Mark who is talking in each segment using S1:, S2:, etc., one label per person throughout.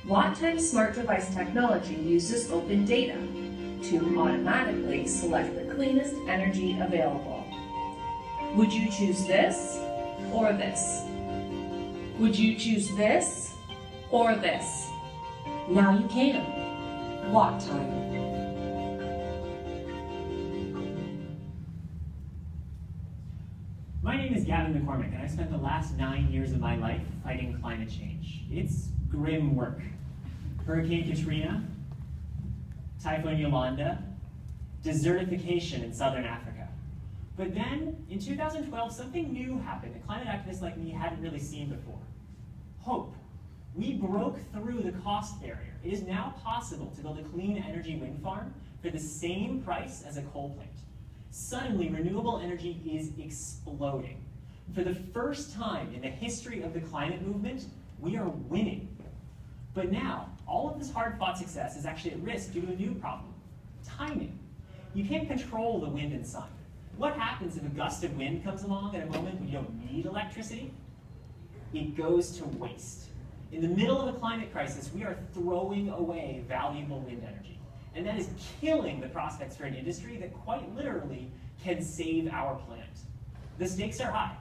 S1: WattTime smart device technology uses open data to automatically select the cleanest energy available. Would you choose this or this? Would you choose this or this? Now you can. WattTime.
S2: My name is Gavin McCormick, and I spent the last 9 years of my life fighting climate change. It's grim work. Hurricane Katrina, Typhoon Yolanda, desertification in southern Africa. But then, in 2012, something new happened that climate activists like me hadn't really seen before. Hope. We broke through the cost barrier. It is now possible to build a clean energy wind farm for the same price as a coal plant. Suddenly, renewable energy is exploding. For the first time in the history of the climate movement, we are winning. But now, all of this hard-fought success is actually at risk due to a new problem: timing. You can't control the wind and sun. What happens if a gust of wind comes along at a moment when you don't need electricity? It goes to waste. In the middle of a climate crisis, we are throwing away valuable wind energy. And that is killing the prospects for an industry that quite literally can save our planet. The stakes are high.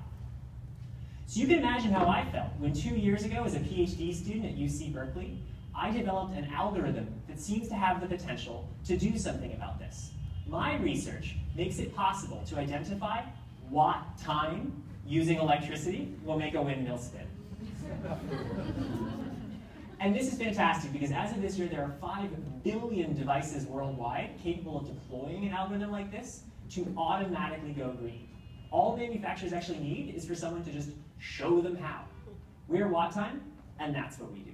S2: So you can imagine how I felt when 2 years ago, as a PhD student at UC Berkeley, I developed an algorithm that seems to have the potential to do something about this. My research makes it possible to identify what time using electricity will make a windmill spin. And this is fantastic because as of this year, there are 5 billion devices worldwide capable of deploying an algorithm like this to automatically go green. All manufacturers actually need is for someone to just show them how. We're WattTime, and that's what we do.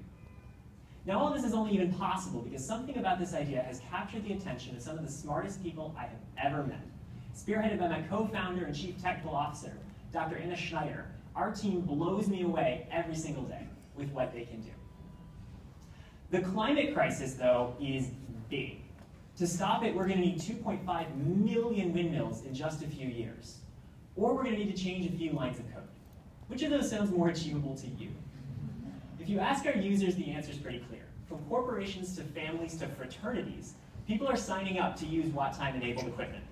S2: Now, all of this is only even possible because something about this idea has captured the attention of some of the smartest people I have ever met. Spearheaded by my co-founder and chief technical officer, Dr. Anna Schneider, our team blows me away every single day with what they can do. The climate crisis, though, is big. To stop it, we're going to need 2.5 million windmills in just a few years. Or we're going to need to change a few lines of code. Which of those sounds more achievable to you? If you ask our users, the answer is pretty clear. From corporations to families to fraternities, people are signing up to use WattTime-enabled equipment.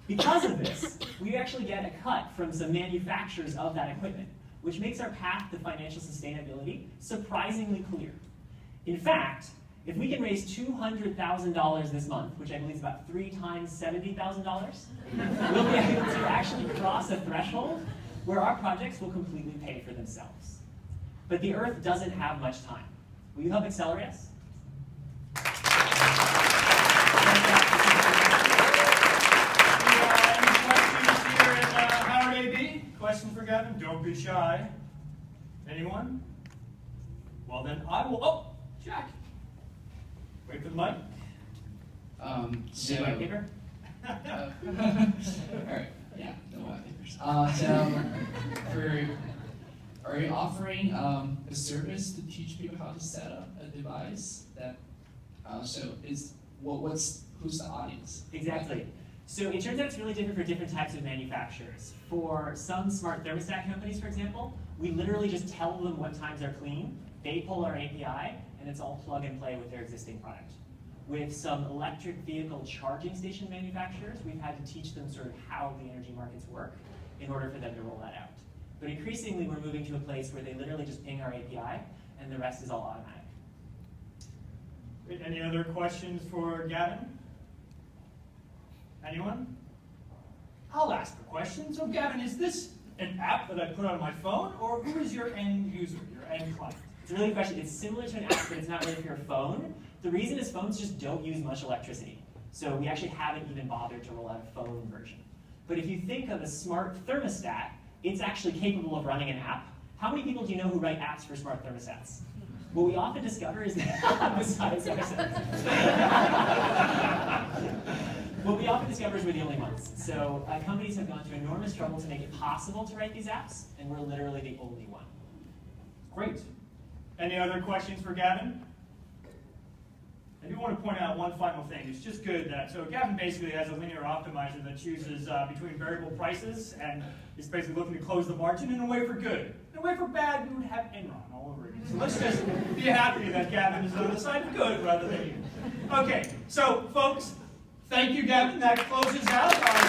S2: Because of this, we actually get a cut from some manufacturers of that equipment, which makes our path to financial sustainability surprisingly clear. In fact, if we can raise $200,000 this month, which I believe is about 3 times $70,000, we'll be able to actually cross a threshold where our projects will completely pay for themselves. But the Earth doesn't have much time. Will you help accelerate us?
S3: Any questions here at Howard AB? Question for Gavin? Don't be shy. Anyone? Well then I will, oh, Jack. Wait for the mic.
S2: White paper?
S4: Alright, yeah, no white papers. Are you offering a service to teach people how to set up a device that, who's the audience?
S2: Exactly. So it turns out it's really different for different types of manufacturers. For some smart thermostat companies, for example, we literally just tell them what times are clean, they pull our API, and it's all plug and play with their existing product. With some electric vehicle charging station manufacturers, we've had to teach them sort of how the energy markets work in order for them to roll that out. But increasingly, we're moving to a place where they literally just ping our API, and the rest is all automatic.
S3: Great. Any other questions for Gavin? Anyone? I'll ask the question. So Gavin, is this an app that I put on my phone, or who is your end user, your end client?
S2: It's a really good question. It's similar to an app, but it's not really for your phone. The reason is phones just don't use much electricity. So we actually haven't even bothered to roll out a phone version. But if you think of a smart thermostat, it's actually capable of running an app. How many people do you know who write apps for smart thermostats? What we often discover is that, besides ourselves, what we often discover is we're the only ones. So companies have gone to enormous trouble to make it possible to write these apps, and we're literally the only one.
S3: Great. Any other questions for Gavin? I do want to point out one final thing. It's just good that, so Gavin basically has a linear optimizer that chooses between variable prices and is basically looking to close the margin in a way for good. In a way for bad, we would have Enron all over again. So let's just be happy that Gavin is on the side of good rather than you. Okay, so folks, thank you, Gavin. That closes out our